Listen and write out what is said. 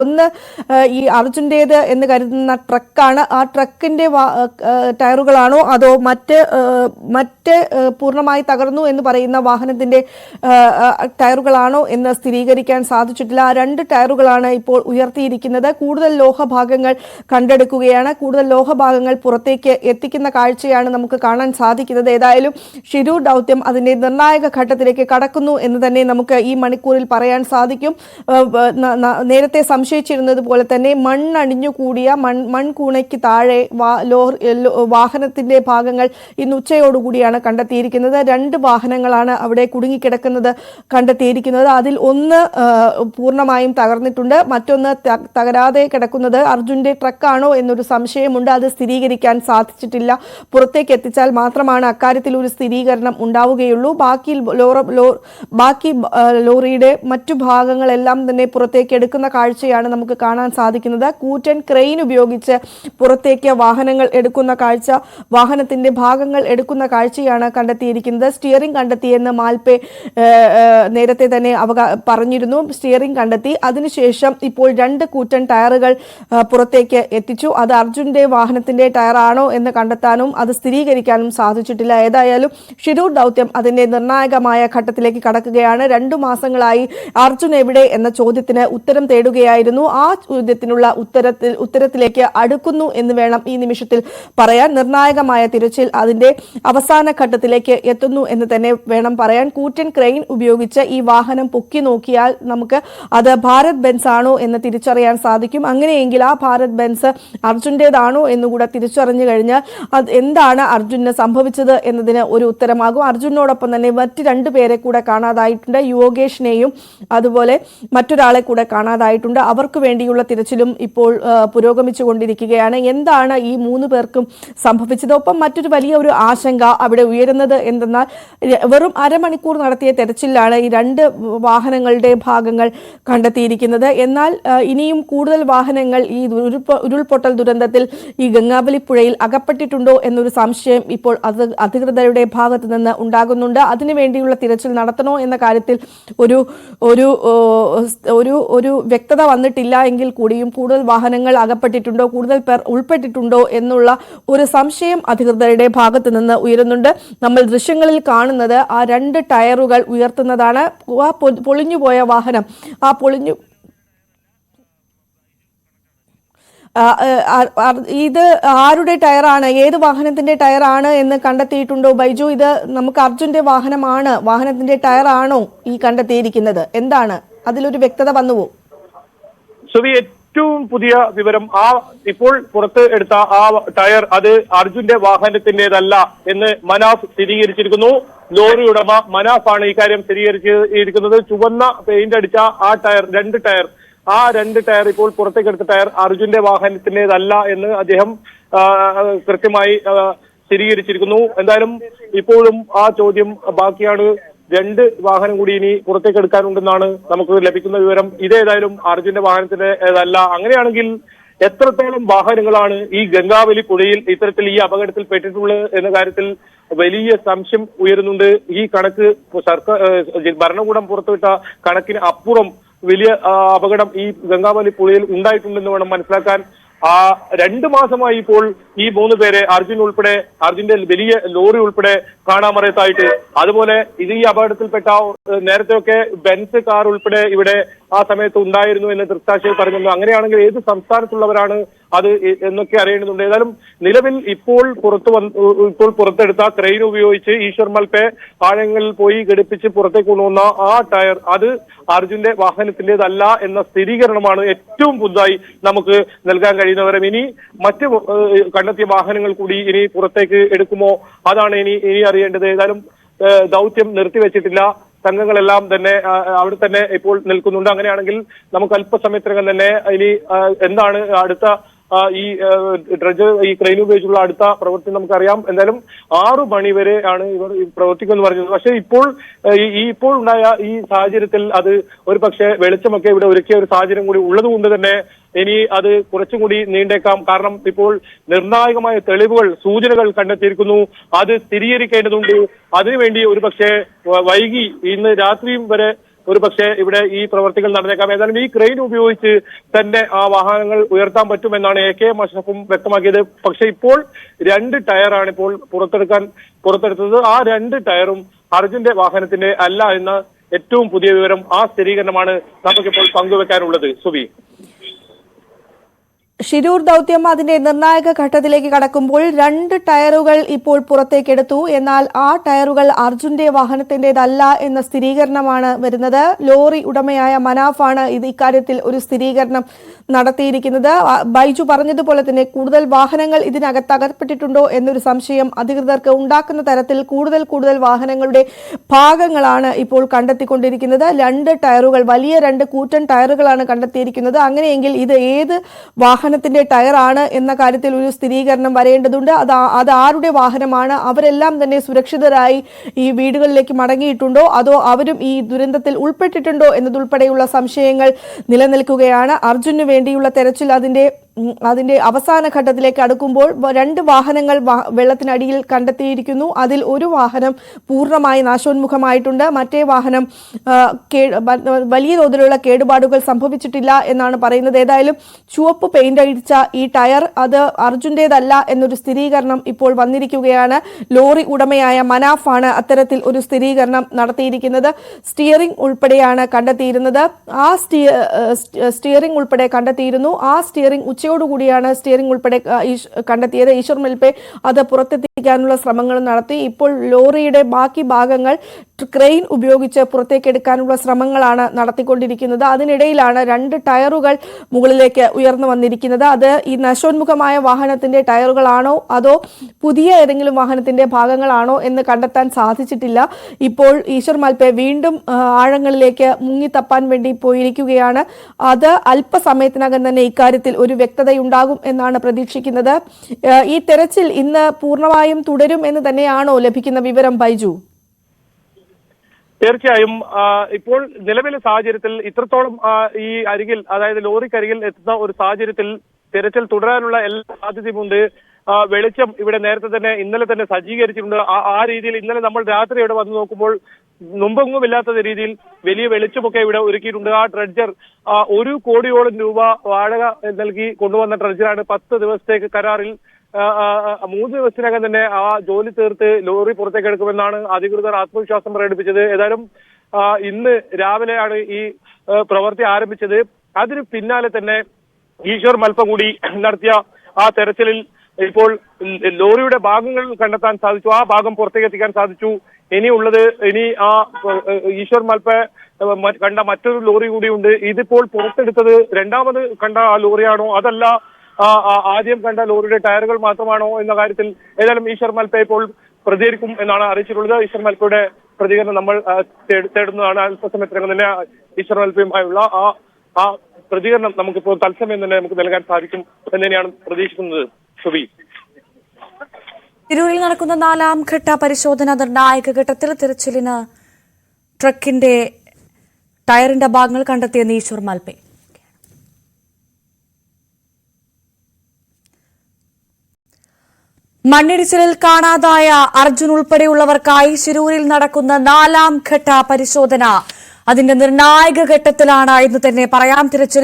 ഒന്ന് ഈ അർജുന്റേത് എന്ന് കരുതുന്ന ട്രക്കാണ്. ആ ട്രക്കിന്റെ ടയറുകളാണോ അതോ മറ്റ് പൂർണ്ണമായി തകർന്നു എന്ന് പറയുന്ന വാഹനത്തിന്റെ ടയറുകളാണോ എന്ന് സ്ഥിരീകരിക്കാൻ സാധിച്ചിട്ടില്ല. ആ രണ്ട് ടയറുകളാണ് ഇപ്പോൾ ഉയർത്തിയിരിക്കുന്നത്. കൂടുതൽ ലോഹഭാഗങ്ങൾ കണ്ടെടുക്കുകയാണ്. കൂടുതൽ ലോഹഭാഗങ്ങൾ പുറത്തേക്ക് എത്തിക്കുന്ന കാഴ്ചയാണ് നമുക്ക് കാണാൻ സാധിക്കുന്നത്. ഏതായാലും ഷിരൂർ ദൗത്യം അതിന്റെ നിർണായക ഘട്ടത്തിലേക്ക് കടക്കുന്നു എന്ന് തന്നെ നമുക്ക് ഈ മണിക്കൂറിൽ പറയാൻ സാധിക്കും. നേരത്തെ സംശയിച്ചിരുന്നത് പോലെ തന്നെ മണ്ണണിഞ്ഞുകൂടിയ മൺകൂണയ്ക്ക് താഴെ വാഹനത്തിന്റെ ഭാഗങ്ങൾ ഇന്ന് ഉച്ചയോടുകൂടിയാണ് കണ്ടെത്തിയിരിക്കുന്നത്. രണ്ട് വാഹനങ്ങളാണ് അവിടെ കുടുങ്ങിക്കിടക്കുന്നത് കണ്ടെത്തിയിരിക്കുന്നത്. അതിൽ ഒന്ന് പൂർണ്ണമായും തകർന്നിട്ടുണ്ട്. മറ്റൊന്ന് തകരാതെ കിടക്കുന്നത് അർജുന്റെ ട്രക്കാണോ എന്നൊരു സംശയമുണ്ട്. അത് സ്ഥിരീകരിക്കാൻ സാധിച്ചിട്ടില്ല. പുറത്തേക്ക് എത്തിച്ചാൽ മാത്രമാണ് അക്കാര്യത്തിൽ ഒരു സ്ഥിരീകരണം ഉണ്ടാവുകയുള്ളൂ. ബാക്കി ലോറിയുടെ മറ്റു ഭാഗങ്ങളെല്ലാം തന്നെ പുറത്തേക്ക് എടുക്കുന്ന കാഴ്ചയാണ് നമുക്ക് കാണാൻ സാധിക്കുന്നത്. കൂറ്റൻ ക്രെയിൻ ഉപയോഗിച്ച് പുറത്തേക്ക് വാഹനങ്ങൾ എടുക്കുന്ന കാഴ്ച, വാഹനത്തിന്റെ ഭാഗങ്ങൾ എടുക്കുന്ന കാഴ്ചയാണ് കണ്ടെത്തിയിരിക്കുന്നത്. സ്റ്റിയറിംഗ് കണ്ടെത്തിയെന്ന് മാൽപേ നേരത്തെ തന്നെ പറഞ്ഞിരുന്നു. സ്റ്റിയറിംഗ് കണ്ടെത്തി. അതിനുശേഷം ഇപ്പോൾ രണ്ട് കൂറ്റൻ ടയറുകൾ പുറത്തേക്ക് എത്തിച്ചു. അത് അർജുന്റെ വാഹനത്തിന്റെ ടയറാണോ എന്ന് കണ്ടെത്താനും അത് സ്ഥിരീകരിക്കാനും സാധിച്ചിട്ടില്ല. ഏതായാലും ഷിരൂർ ദൗത്യം അതിന്റെ നിർണായകമായ ഘട്ടത്തിലേക്ക് കടക്കുകയാണ്. 2 മാസങ്ങളായി അർജുൻ എവിടെ എന്ന ചോദ്യത്തിന് ഉത്തരം തേടുകയായിരുന്നു. ആ ചോദ്യത്തിനുള്ള ഉത്തരത്തിലേക്ക് അടുക്കുന്നു എന്ന് വേണം ഈ നിമിഷത്തിൽ പറയാൻ. നിർണായകമായ തിരച്ചിൽ അതിന്റെ അവസാന ഘട്ടത്തിലേക്ക് എത്തുന്നു എന്ന് തന്നെ വേണം പറയാൻ. കൂറ്റൻ ക്രെയിൻ ഉപയോഗിച്ച് ഈ വാഹനം പൊക്കി നോക്കിയാൽ നമുക്ക് അത് ഭാരത് ബെൻസ് ആണോ എന്ന് തിരിച്ചറിയാൻ സാധിക്കും. അങ്ങനെയെങ്കിൽ ആ ഭാരത് ബെൻസ് അർജുന്റേതാണോ എന്നുകൂടെ തിരിച്ചറിഞ്ഞു കഴിഞ്ഞാൽ അത് എന്താണ് അർജുന് സംഭവിച്ചത് എന്നതിന് ഒരു ഉത്തരമാകും. അർജുനോടൊപ്പം തന്നെ മറ്റ് 2 പേരെ കൂടെ കാണാതായിട്ടുണ്ട്. യോഗേഷിനെയും അതുപോലെ മറ്റൊരാളെ കൂടെ കാണാതായിട്ടുണ്ട്. അവർക്ക് വേണ്ടിയുള്ള തിരച്ചിലും ഇപ്പോൾ പുരോഗമിച്ചു കൊണ്ടിരിക്കുകയാണ്. എന്താണ് ഈ 3 പേർക്കും സംഭവിച്ചത്? ഒപ്പം മറ്റൊരു വലിയ ഒരു ആശങ്ക അവിടെ ഉയരുന്നത് എന്തെന്നാൽ വെറും അരമണിക്കൂർ നടത്തിയ തെരച്ചിലാണ് ഈ 2 വാഹനങ്ങളുടെ ഭാഗങ്ങൾ കണ്ടെത്തിയിരിക്കുന്നത്. എന്നാൽ ഇനിയും കൂടുതൽ വാഹനങ്ങൾ ഈ ഉരുൾപൊട്ടൽ ദുരന്തത്തിൽ ഈ ഗംഗാവലി പുഴയിൽ അകപ്പെട്ടിട്ടുണ്ടോ എന്നൊരു സംശയം ഇപ്പോൾ അധികൃതരുടെ ഭാഗത്ത് നിന്ന് ഉണ്ടാകുന്നുണ്ട്. അതിനുവേണ്ടിയുള്ള തിരച്ചിൽ നടത്തണോ എന്ന കാര്യത്തിൽ ഒരു വ്യക്തത വന്നിട്ടില്ല എങ്കിൽ കൂടിയും കൂടുതൽ വാഹനങ്ങൾ അകപ്പെട്ടിട്ടുണ്ടോ, കൂടുതൽ പേർ ഉൾപ്പെട്ടിട്ടുണ്ടോ എന്നുള്ള ഒരു സംശയം അധികൃതരുടെ ഭാഗത്ത് നിന്ന് ഉയരുന്നുണ്ട്. നമ്മൾ ദൃശ്യങ്ങളിൽ കാണുന്നത് ആ 2 ടയറുകൾ ഉയർത്തുന്നതാണ്. ആ പൊളിഞ്ഞുപോയ വാഹനം, ആ ഇത് ആരുടെ ടയറാണ്, ഏത് വാഹനത്തിന്റെ ടയറാണ് എന്ന് കണ്ടെത്തിയിട്ടുണ്ടോ ബൈജു? ഇത് നമുക്ക് അർജുന്റെ വാഹനത്തിന്റെ ടയറാണോ ഈ കണ്ടെത്തിയിരിക്കുന്നത്? എന്താണ് അതിലൊരു വ്യക്തത വന്നുവോ? ഏറ്റവും പുതിയ വിവരം, ഇപ്പോൾ പുറത്ത് എടുത്ത ആ ടയർ അത് അർജുന്റെ വാഹനത്തിന്റേതല്ല എന്ന് മനാഫ് സ്ഥിരീകരിച്ചിരിക്കുന്നു. ലോറി ഉടമ മനാഫാണ് ഇക്കാര്യം സ്ഥിരീകരിച്ചിരിക്കുന്നത്. ചുവന്ന പെയിന്റ് അടിച്ച ആ ടയർ, 2 ടയർ, ആ 2 ടയർ ഇപ്പോൾ പുറത്തേക്ക് എടുത്ത ടയർ അർജുന്റെ വാഹനത്തിന്റേതല്ല എന്ന് അദ്ദേഹം കൃത്യമായി സ്ഥിരീകരിച്ചിരിക്കുന്നു. എന്തായാലും ഇപ്പോഴും ആ ചോദ്യം ബാക്കിയാണ്. 2 വാഹനം കൂടി ഇനി പുറത്തേക്ക് എടുക്കാനുണ്ടെന്നാണ് നമുക്ക് ലഭിക്കുന്ന വിവരം. ഇതേതായാലും അർജുന്റെ വാഹനത്തിന്റേതല്ല. അങ്ങനെയാണെങ്കിൽ എത്രത്തോളം വാഹനങ്ങളാണ് ഈ ഗംഗാവലി പുഴയിൽ ഇത്തരത്തിൽ ഈ അപകടത്തിൽ പെട്ടിട്ടുള്ളത് എന്ന കാര്യത്തിൽ വലിയ സംശയം ഉയരുന്നുണ്ട്. ഈ കണക്ക് ഭരണകൂടം പുറത്തുവിട്ട കണക്കിന് അപ്പുറം വലിയ അപകടം ഈ ഗംഗാവലി പുഴയിൽ ഉണ്ടായിട്ടുണ്ടെന്ന് വേണം മനസ്സിലാക്കാൻ. 2 മാസമായി ഇപ്പോൾ ഈ 3 പേരെ അർജുന്റെ വലിയ ലോറി ഉൾപ്പെടെ കാണാമറയത്തായിട്ട്, അതുപോലെ ഇത് ഈ അപകടത്തിൽപ്പെട്ട നേരത്തെയൊക്കെ ബെൻസ് കാർ ഉൾപ്പെടെ ഇവിടെ ആ സമയത്ത് ഉണ്ടായിരുന്നു എന്ന് ദൃക്സാക്ഷികൾ പറഞ്ഞിരുന്നു. അങ്ങനെയാണെങ്കിൽ ഏത് സംസ്ഥാനത്തുള്ളവരാണ് അത് എന്നൊക്കെ അറിയേണ്ടതുണ്ട്. ഏതായാലും നിലവിൽ ഇപ്പോൾ പുറത്തെടുത്ത ക്രെയിൻ ഉപയോഗിച്ച് ഈശ്വർ മൽപെ ആഴങ്ങളിൽ പോയി ഘടിപ്പിച്ച് പുറത്തേക്ക് കൊണ്ടുവന്ന ആ ടയർ അത് അർജുന്റെ വാഹനത്തിന്റേതല്ല എന്ന സ്ഥിരീകരണമാണ് ഏറ്റവും പുതുതായി നമുക്ക് നൽകാൻ കഴിയുന്നവരും. ഇനി മറ്റ് കണ്ടെത്തിയ വാഹനങ്ങൾ കൂടി ഇനി പുറത്തേക്ക് എടുക്കുമോ, അതാണ് ഇനി അറിയേണ്ടത്. ഏതായാലും ദൗത്യം നിർത്തിവെച്ചിട്ടില്ല. സംഘങ്ങളെല്ലാം തന്നെ അവിടെ തന്നെ ഇപ്പോൾ നിൽക്കുന്നുണ്ട്. അങ്ങനെയാണെങ്കിൽ നമുക്ക് അല്പസമയത്തിനകം തന്നെ ഇനി എന്താണ് അടുത്ത ഈ ക്രെയിൻ ഉപയോഗിച്ചുള്ള അടുത്ത പ്രവൃത്തി നമുക്കറിയാം. എന്തായാലും 6 മണി വരെ ആണ് ഇവർ പ്രവർത്തിക്കുമെന്ന് പറഞ്ഞത്. പക്ഷേ ഇപ്പോൾ ഉണ്ടായ ഈ സാഹചര്യത്തിൽ അത് ഒരു പക്ഷേ വെളിച്ചമൊക്കെ ഇവിടെ ഒരുക്കിയ ഒരു സാഹചര്യം കൂടി ഉള്ളതുകൊണ്ട് തന്നെ ഇനി അത് കുറച്ചും കൂടി നീണ്ടേക്കാം. കാരണം ഇപ്പോൾ നിർണായകമായ തെളിവുകൾ, സൂചനകൾ കണ്ടെത്തിയിരിക്കുന്നു. അത് സ്ഥിരീകരിക്കേണ്ടതുണ്ട്. അതിനുവേണ്ടി ഒരു പക്ഷേ വൈകി ഇന്ന് രാത്രിയും വരെ ഒരു പക്ഷേ ഇവിടെ ഈ പ്രവർത്തികൾ നടന്നേക്കാം. ഏതായാലും ഈ ക്രെയിൻ ഉപയോഗിച്ച് തന്നെ ആ വാഹനങ്ങൾ ഉയർത്താൻ പറ്റുമെന്നാണ് AK അഷ്റഫും വ്യക്തമാക്കിയത്. പക്ഷെ ഇപ്പോൾ 2 ടയറാണ് ഇപ്പോൾ പുറത്തെടുത്തത്. ആ 2 ടയറും അർജുന്റെ വാഹനത്തിന്റെ അല്ല എന്ന ഏറ്റവും പുതിയ വിവരം, ആ സ്ഥിരീകരണമാണ് നമുക്കിപ്പോൾ പങ്കുവെക്കാനുള്ളത്. സുബി, ഷിരൂർ ദൌത്യം അതിന്റെ നിർണായക ഘട്ടത്തിലേക്ക് കടക്കുമ്പോൾ 2 ടയറുകൾ ഇപ്പോൾ പുറത്തേക്കെടുത്തു. എന്നാൽ ആ ടയറുകൾ അർജുന്റെ വാഹനത്തിന്റേതല്ല എന്ന സ്ഥിരീകരണമാണ് വരുന്നത്. ലോറി ഉടമയായ മനാഫാണ് ഇക്കാര്യത്തിൽ ഒരു സ്ഥിരീകരണം നടത്തിയിരിക്കുന്നത്. ബൈജു പറഞ്ഞതുപോലെ തന്നെ കൂടുതൽ വാഹനങ്ങൾ ഇതിനകത്ത് അകപ്പെട്ടിട്ടുണ്ടോ എന്നൊരു സംശയം അധികൃതർക്ക് ഉണ്ടാക്കുന്ന തരത്തിൽ കൂടുതൽ വാഹനങ്ങളുടെ ഭാഗങ്ങളാണ് ഇപ്പോൾ കണ്ടെത്തിക്കൊണ്ടിരിക്കുന്നത്. 2 ടയറുകൾ, വലിയ 2 കൂറ്റൻ ടയറുകളാണ് കണ്ടെത്തിയിരിക്കുന്നത്. അങ്ങനെയെങ്കിൽ ഇത് ഏത് വാഹനത്തിന്റെ ടയറാണ് എന്ന കാര്യത്തിൽ ഒരു സ്ഥിരീകരണം വരേണ്ടതുണ്ട്. അത് ആരുടെ വാഹനമാണ്? അവരെല്ലാം തന്നെ സുരക്ഷിതരായി ഈ വീടുകളിലേക്ക് മടങ്ങിയിട്ടുണ്ടോ, അതോ അവരും ഈ ദുരന്തത്തിൽ ഉൾപ്പെട്ടിട്ടുണ്ടോ എന്നതുൾപ്പെടെയുള്ള സംശയങ്ങൾ നിലനിൽക്കുകയാണ്. അർജുനു വേണ്ടിയുള്ള തെരച്ചിൽ അതിന്റെ അവസാന ഘട്ടത്തിലേക്ക് അടുക്കുമ്പോൾ 2 വാഹനങ്ങൾ വെള്ളത്തിനടിയിൽ കണ്ടെത്തിയിരിക്കുന്നു. അതിൽ ഒരു വാഹനം പൂർണ്ണമായി നാശോന്മുഖമായിട്ടുണ്ട്. മറ്റേ വാഹനം വലിയ തോതിലുള്ള കേടുപാടുകൾ സംഭവിച്ചിട്ടില്ല എന്നാണ് പറയുന്നത്. ഏതായാലും ചുവപ്പ് പെയിന്റ് അടിച്ച ഈ ടയർ അത് അർജുന്റേതല്ല എന്നൊരു സ്ഥിരീകരണം ഇപ്പോൾ വന്നിരിക്കുകയാണ്. ലോറി ഉടമയായ മനാഫാണ് അത്തരത്തിൽ ഒരു സ്ഥിരീകരണം നടത്തിയിരിക്കുന്നത്. സ്റ്റിയറിംഗ് ഉൾപ്പെടെയാണ് കണ്ടെത്തിയിരുന്നത്. ആ സ്റ്റിയറിംഗ് ഉൾപ്പെടെ കണ്ടെത്തിയിരുന്നു. ആ സ്റ്റിയറിംഗ് ഉച്ചയോടുകൂടിയാണ് സ്റ്റിയറിംഗ് ഉൾപ്പെടെ കണ്ടെത്തിയത്. ഈശ്വർ മൽപെ അത് പുറത്തെത്തിക്കാനുള്ള ശ്രമങ്ങൾ നടത്തി. ഇപ്പോൾ ലോറിയുടെ ബാക്കി ഭാഗങ്ങൾ ക്രെയിൻ ഉപയോഗിച്ച് പുറത്തേക്കെടുക്കാനുള്ള ശ്രമങ്ങളാണ് നടത്തിക്കൊണ്ടിരിക്കുന്നത്. അതിനിടയിലാണ് 2 ടയറുകൾ മുകളിലേക്ക് ഉയർന്നു വന്നിരിക്കുന്നത്. അത് ഈ നശോന്മുഖമായ വാഹനത്തിന്റെ ടയറുകളാണോ അതോ പുതിയ ഏതെങ്കിലും വാഹനത്തിന്റെ ഭാഗങ്ങളാണോ എന്ന് കണ്ടെത്താൻ സാധിച്ചിട്ടില്ല. ഇപ്പോൾ ഈശ്വർ മൽപെ വീണ്ടും ആഴങ്ങളിലേക്ക് മുങ്ങിത്തപ്പാൻ വേണ്ടി പോയിരിക്കുകയാണ്. അത് അല്പസമയത്തിനകം തന്നെ ഇക്കാര്യത്തിൽ ഒരു വ്യക്തതയുണ്ടാകും എന്നാണ് പ്രതീക്ഷിക്കുന്നത്. ഈ തെരച്ചിൽ ഇന്ന് പൂർണ്ണമായും തുടരും എന്ന് തന്നെയാണോ ലഭിക്കുന്ന വിവരം, ബൈജു? തീർച്ചയായും ഇപ്പോൾ നിലവിലെ സാഹചര്യത്തിൽ ഇത്രത്തോളം ഈ അരികിൽ, അതായത് ലോറിക്കരികിൽ എത്തുന്ന ഒരു സാഹചര്യത്തിൽ തിരച്ചിൽ തുടരാനുള്ള എല്ലാ സാധ്യതയുമുണ്ട്. വെളിച്ചം ഇവിടെ ഇന്നലെ തന്നെ സജ്ജീകരിച്ചിട്ടുണ്ട്. ആ രീതിയിൽ ഇന്നലെ നമ്മൾ രാത്രി ഇവിടെ വന്ന് നോക്കുമ്പോൾ മുമ്പൊന്നുമില്ലാത്ത രീതിയിൽ വലിയ വെളിച്ചമൊക്കെ ഇവിടെ ഒരുക്കിയിട്ടുണ്ട്. ആ ഡ്രഡ്ജർ 1 കോടിയോളം രൂപ വാടക നൽകി കൊണ്ടുവന്ന ഡ്രഡ്ജറാണ്. 10 ദിവസത്തേക്ക് കരാറിൽ 3 ദിവസത്തിനകം തന്നെ ആ ജോലി തീർത്ത് ലോറി പുറത്തേക്ക് എടുക്കുമെന്നാണ് അധികൃതർ ആത്മവിശ്വാസം പ്രകടിപ്പിച്ചത്. ഏതായാലും ഇന്ന് രാവിലെയാണ് ഈ പ്രവൃത്തി ആരംഭിച്ചത്. അതിന് പിന്നാലെ തന്നെ ഈശ്വർ മൽപ കൂടി നടത്തിയ ആ തെരച്ചിലിൽ ഇപ്പോൾ ലോറിയുടെ ഭാഗങ്ങൾ കണ്ടെത്താൻ സാധിച്ചു. ആ ഭാഗം പുറത്തേക്ക് എത്തിക്കാൻ സാധിച്ചു. ഇനി ആ ഈശ്വർ മൽപ കണ്ട മറ്റൊരു ലോറി കൂടിയുണ്ട്. ഇതിപ്പോൾ പുറത്തെടുത്തത് രണ്ടാമത് കണ്ട ആ ലോറിയാണോ അതല്ല ആദ്യം കണ്ട ലോറിയുടെ ടയറുകൾ മാത്രമാണോ എന്ന കാര്യത്തിൽ ഏതായാലും ഈശ്വർ മൽപ ഇപ്പോൾ പ്രതികരിക്കും എന്നാണ് അറിയിച്ചിട്ടുള്ളത്. ഈശ്വർ മൽപയുടെ പ്രതികരണം നമ്മൾ തേടുന്നതാണ്. അല്പസമയത്തിനകം തന്നെ ഈശ്വർ മൽപയുമായുള്ള ആ പ്രതികരണം നമുക്കിപ്പോൾ തത്സമയം തന്നെ നമുക്ക് നൽകാൻ സാധിക്കും എന്ന് തന്നെയാണ് പ്രതീക്ഷിക്കുന്നത്. സുബി, തിരൂരിൽ നടക്കുന്ന 4ാം ഘട്ട പരിശോധന നിർണായക ഘട്ടത്തിൽ തിരച്ചിലിന് ട്രക്കിന്റെ ടയറിന്റെ ഭാഗങ്ങൾ കണ്ടെത്തിയെന്ന് ഈശ്വർ മൽപെ. മണ്ണിടിച്ചിലിൽ കാണാതായ അർജുൻ ഉൾപ്പെടെയുള്ളവർക്കായി ശിരൂരിൽ നടക്കുന്ന 4ാം ഘട്ട പരിശോധന അതിന്റെ നിർണായക ഘട്ടത്തിലാണ് എന്ന് തന്നെ പറയാം. തിരച്ചിൽ